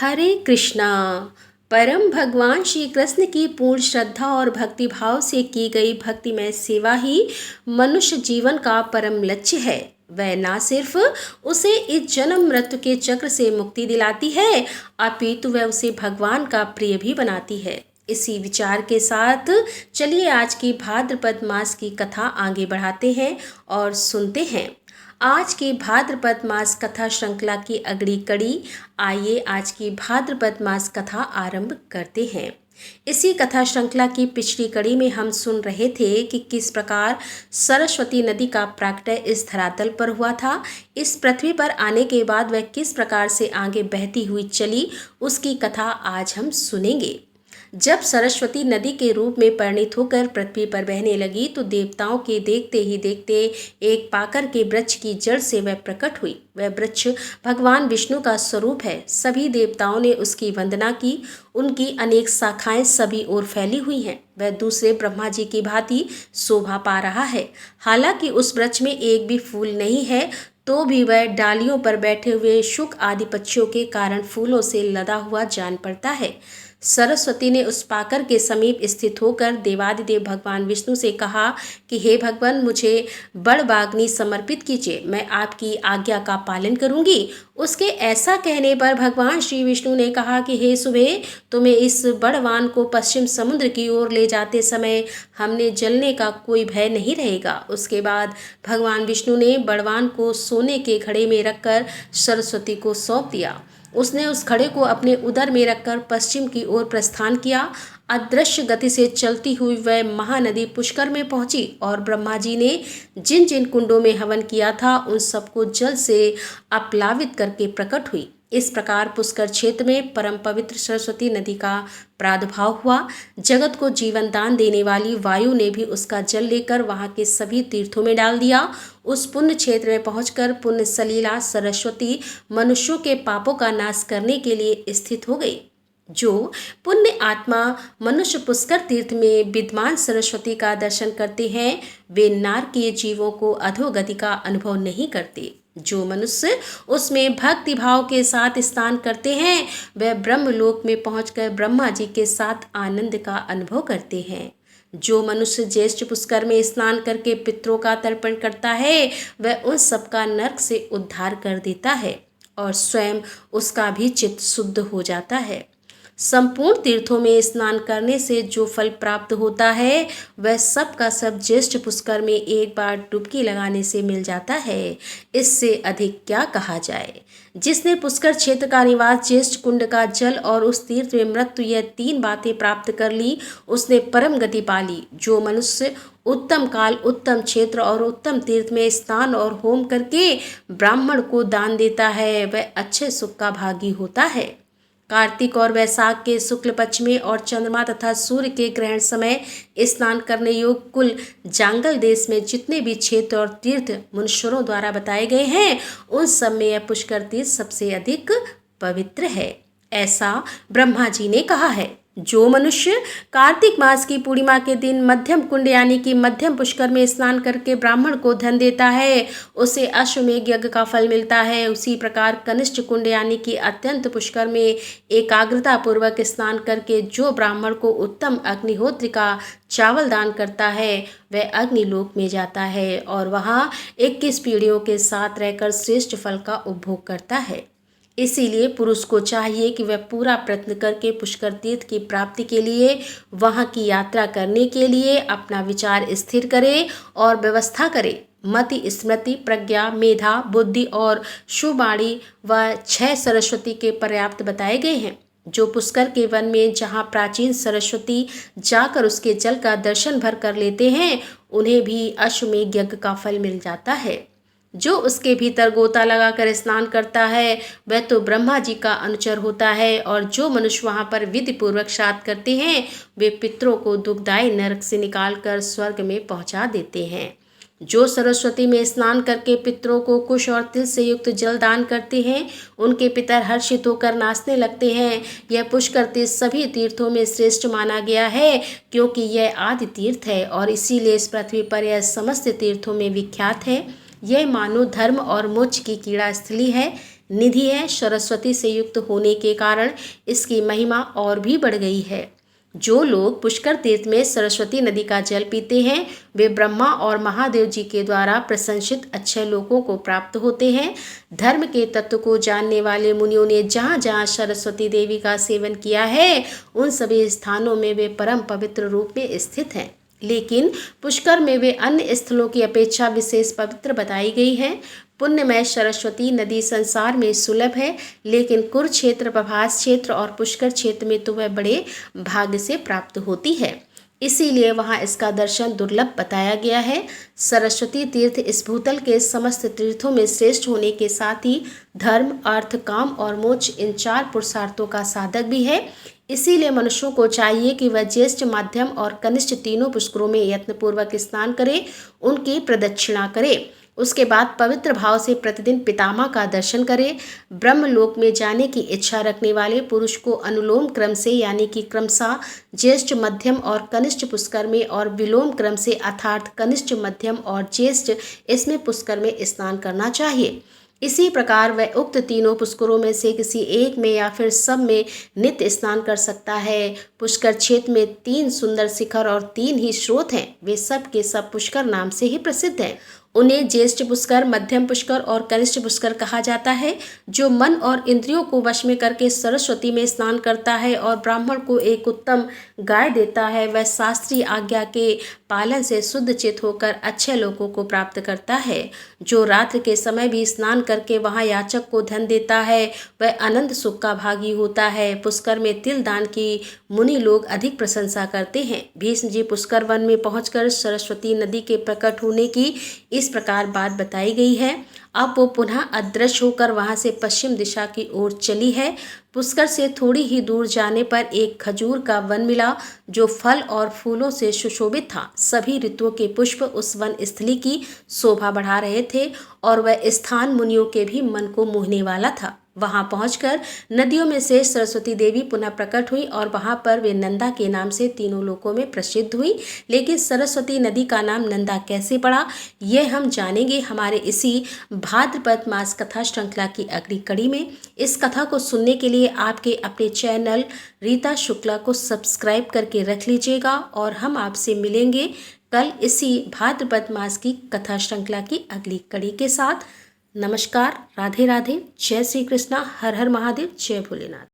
हरे कृष्णा। परम भगवान श्री कृष्ण की पूर्ण श्रद्धा और भक्तिभाव से की गई भक्तिमय सेवा ही मनुष्य जीवन का परम लक्ष्य है। वह न सिर्फ उसे इस जन्म मृत्यु के चक्र से मुक्ति दिलाती है, अपितु वह उसे भगवान का प्रिय भी बनाती है। इसी विचार के साथ चलिए आज की भाद्रपद मास की कथा आगे बढ़ाते हैं और सुनते हैं। आज की भाद्रपद मास कथा श्रृंखला की अगली कड़ी। आइए आज की भाद्रपद मास कथा आरंभ करते हैं। इसी कथा श्रृंखला की पिछली कड़ी में हम सुन रहे थे कि किस प्रकार सरस्वती नदी का प्राकट्य इस धरातल पर हुआ था। इस पृथ्वी पर आने के बाद वह किस प्रकार से आगे बहती हुई चली, उसकी कथा आज हम सुनेंगे। जब सरस्वती नदी के रूप में परिणित होकर पृथ्वी पर बहने लगी तो देवताओं के देखते ही देखते एक पाकर के वृक्ष की जड़ से वह प्रकट हुई। वह वृक्ष भगवान विष्णु का स्वरूप है। सभी देवताओं ने उसकी वंदना की। उनकी अनेक शाखाएं सभी ओर फैली हुई हैं। वह दूसरे ब्रह्मा जी की भांति शोभा पा रहा है। हालांकि उस वृक्ष में एक भी फूल नहीं है, तो भी वह डालियों पर बैठे हुए शुक आदि पक्षियों के कारण फूलों से लदा हुआ जान पड़ता है। सरस्वती ने उस पाकर के समीप स्थित होकर देवादिदेव भगवान विष्णु से कहा कि हे भगवान, मुझे बड़बाग्नि समर्पित कीजिए, मैं आपकी आज्ञा का पालन करूंगी। उसके ऐसा कहने पर भगवान श्री विष्णु ने कहा कि हे सुबह, तुम्हें इस बड़वान को पश्चिम समुद्र की ओर ले जाते समय हमने जलने का कोई भय नहीं रहेगा। उसके बाद भगवान विष्णु ने बड़वान को सोने के घड़े में रखकर सरस्वती को सौंप दिया। उसने उस घड़े को अपने उदर में रखकर पश्चिम की ओर प्रस्थान किया। अदृश्य गति से चलती हुई वह महानदी पुष्कर में पहुंची और ब्रह्मा जी ने जिन जिन कुंडों में हवन किया था उन सबको जल से अपलावित करके प्रकट हुई। इस प्रकार पुष्कर क्षेत्र में परम पवित्र सरस्वती नदी का प्रादुर्भाव हुआ। जगत को जीवन दान देने वाली वायु ने भी उसका जल लेकर वहां के सभी तीर्थों में डाल दिया। उस पुण्य क्षेत्र में पहुंचकर पुण्य सलीला सरस्वती मनुष्यों के पापों का नाश करने के लिए स्थित हो गई। जो पुण्य आत्मा मनुष्य पुष्कर तीर्थ में विद्यमान सरस्वती का दर्शन करते हैं, वे नारकीय जीवों को अधोगति का अनुभव नहीं करते। जो मनुष्य उसमें भक्ति भाव के साथ स्नान करते हैं, वह ब्रह्मलोक में पहुंचकर ब्रह्मा जी के साथ आनंद का अनुभव करते हैं। जो मनुष्य ज्येष्ठ पुष्कर में स्नान करके पितरों का तर्पण करता है, वह उन सबका नरक से उद्धार कर देता है और स्वयं उसका भी चित्त शुद्ध हो जाता है। संपूर्ण तीर्थों में स्नान करने से जो फल प्राप्त होता है, वह सब का सब ज्येष्ठ पुष्कर में एक बार डुबकी लगाने से मिल जाता है। इससे अधिक क्या कहा जाए। जिसने पुष्कर क्षेत्र का निवास, ज्येष्ठ कुंड का जल और उस तीर्थ में मृत्यु, यह तीन बातें प्राप्त कर ली, उसने परम गति पा ली। जो मनुष्य उत्तम काल, उत्तम क्षेत्र और उत्तम तीर्थ में स्नान और होम करके ब्राह्मण को दान देता है, वह अच्छे सुख का भागी होता है। कार्तिक और वैशाख के शुक्ल पक्ष में और चंद्रमा तथा सूर्य के ग्रहण समय स्नान करने योग्य कुल जांगल देश में जितने भी क्षेत्र और तीर्थ मुनीश्वरों द्वारा बताए गए हैं, उन सब में यह पुष्कर तीर्थ सबसे अधिक पवित्र है, ऐसा ब्रह्मा जी ने कहा है। जो मनुष्य कार्तिक मास की पूर्णिमा के दिन मध्यम कुंड यानी कि मध्यम पुष्कर में स्नान करके ब्राह्मण को धन देता है, उसे अश्वमेध यज्ञ का फल मिलता है। उसी प्रकार कनिष्ठ कुंड यानी कि अत्यंत पुष्कर में एकाग्रता पूर्वक स्नान करके जो ब्राह्मण को उत्तम अग्निहोत्र का चावल दान करता है, वह अग्निलोक में जाता है और वहाँ 21 पीढ़ियों के साथ रहकर श्रेष्ठ फल का उपभोग करता है। इसीलिए पुरुष को चाहिए कि वह पूरा प्रयत्न करके पुष्कर तीर्थ की प्राप्ति के लिए, वहां की यात्रा करने के लिए अपना विचार स्थिर करे और व्यवस्था करे। मति, स्मृति, प्रज्ञा, मेधा, बुद्धि और शुभवाणी व 6 सरस्वती के पर्याप्त बताए गए हैं। जो पुष्कर के वन में जहाँ प्राचीन सरस्वती जाकर उसके जल का दर्शन भर कर लेते हैं, उन्हें भी अश्वमेध यज्ञ का फल मिल जाता है। जो उसके भीतर गोता लगाकर स्नान करता है, वह तो ब्रह्मा जी का अनुचर होता है और जो मनुष्य वहाँ पर विधि पूर्वक श्राद्ध करते हैं, वे पितरों को दुखदायी नरक से निकालकर स्वर्ग में पहुँचा देते हैं। जो सरस्वती में स्नान करके पितरों को कुश और तिल से युक्त जल दान करते हैं, उनके पितर हर्षित होकर नाचने लगते हैं। यह पुष्कर तीर्थ सभी तीर्थों में श्रेष्ठ माना गया है, क्योंकि यह आदि तीर्थ है और इसीलिए इस पृथ्वी पर यह समस्त तीर्थों में विख्यात है। यह मानव धर्म और मोक्ष की क्रीड़ा स्थली है। निधि है। सरस्वती से युक्त होने के कारण इसकी महिमा और भी बढ़ गई है। जो लोग पुष्कर तीर्थ में सरस्वती नदी का जल पीते हैं वे ब्रह्मा और महादेव जी के द्वारा प्रशंसित अच्छे लोगों को प्राप्त होते हैं। धर्म के तत्व को जानने वाले मुनियों ने जहाँ जहाँ सरस्वती देवी का सेवन किया है उन सभी स्थानों में वे परम पवित्र रूप में स्थित हैं। लेकिन पुष्कर में वे अन्य स्थलों की अपेक्षा विशेष पवित्र बताई गई हैं। पुण्यमय सरस्वती नदी संसार में सुलभ है, लेकिन कुरुक्षेत्र, प्रभास क्षेत्र और पुष्कर क्षेत्र में तो वह बड़े भाग्य से प्राप्त होती है। इसीलिए वहाँ इसका दर्शन दुर्लभ बताया गया है। सरस्वती तीर्थ इस भूतल के समस्त तीर्थों में श्रेष्ठ होने के साथ ही धर्म, अर्थ, काम और मोक्ष इन 4 पुरुषार्थों का साधक भी है। इसीलिए मनुष्यों को चाहिए कि वह ज्येष्ठ, मध्यम और कनिष्ठ तीनों पुष्करों में यत्नपूर्वक स्नान करे, उनकी प्रदक्षिणा करे। उसके बाद पवित्र भाव से प्रतिदिन पितामह का दर्शन करे। ब्रह्मलोक में जाने की इच्छा रखने वाले पुरुष को अनुलोम क्रम से यानी कि क्रमशः ज्येष्ठ, मध्यम और कनिष्ठ पुष्कर में और विलोम क्रम से अर्थात कनिष्ठ, मध्यम और ज्येष्ठ इसमें पुष्कर में स्नान करना चाहिए। इसी प्रकार वह उक्त तीनों पुष्करों में से किसी एक में या फिर सब में नित्य स्नान कर सकता है। पुष्कर क्षेत्र में 3 सुंदर शिखर और 3 ही स्रोत हैं। वे सब के सब पुष्कर नाम से ही प्रसिद्ध हैं। उन्हें ज्येष्ठ पुष्कर, मध्यम पुष्कर और कनिष्ठ पुष्कर कहा जाता है। जो मन और इंद्रियों को वश में करके सरस्वती में स्नान करता है और ब्राह्मण को एक उत्तम गाय देता है, वह शास्त्रीय आज्ञा के पालन से शुद्ध चित होकर अच्छे लोगों को प्राप्त करता है। जो रात्रि के समय भी स्नान करके वहाँ याचक को धन देता है वह अनंत सुख का भागी होता है। पुष्कर में तिल दान की मुनि लोग अधिक प्रशंसा करते हैं। भीष्म जी पुष्कर वन में पहुंचकर सरस्वती नदी के प्रकट होने की इस प्रकार बात बताई गई है। अब वो पुनः अदृश्य होकर वहां से पश्चिम दिशा की ओर चली है। पुष्कर से थोड़ी ही दूर जाने पर एक खजूर का वन मिला जो फल और फूलों से सुशोभित था। सभी ऋतुओं के पुष्प उस वन स्थली की शोभा बढ़ा रहे थे और वह स्थान मुनियों के भी मन को मोहने वाला था। वहां पहुंचकर नदियों में से सरस्वती देवी पुनः प्रकट हुई और वहां पर वे नंदा के नाम से तीनों लोकों में प्रसिद्ध हुई। लेकिन सरस्वती नदी का नाम नंदा कैसे पड़ा यह हम जानेंगे हमारे इसी भाद्रपद मास कथा श्रृंखला की अगली कड़ी में। इस कथा को सुनने के लिए आपके अपने चैनल रीता शुक्ला को सब्सक्राइब करके रख लीजिएगा और हम आपसे मिलेंगे कल इसी भाद्रपद मास की कथा श्रृंखला की अगली कड़ी के साथ। नमस्कार, राधे राधे, जय श्री कृष्णा, हर हर महादेव, जय भोलेनाथ।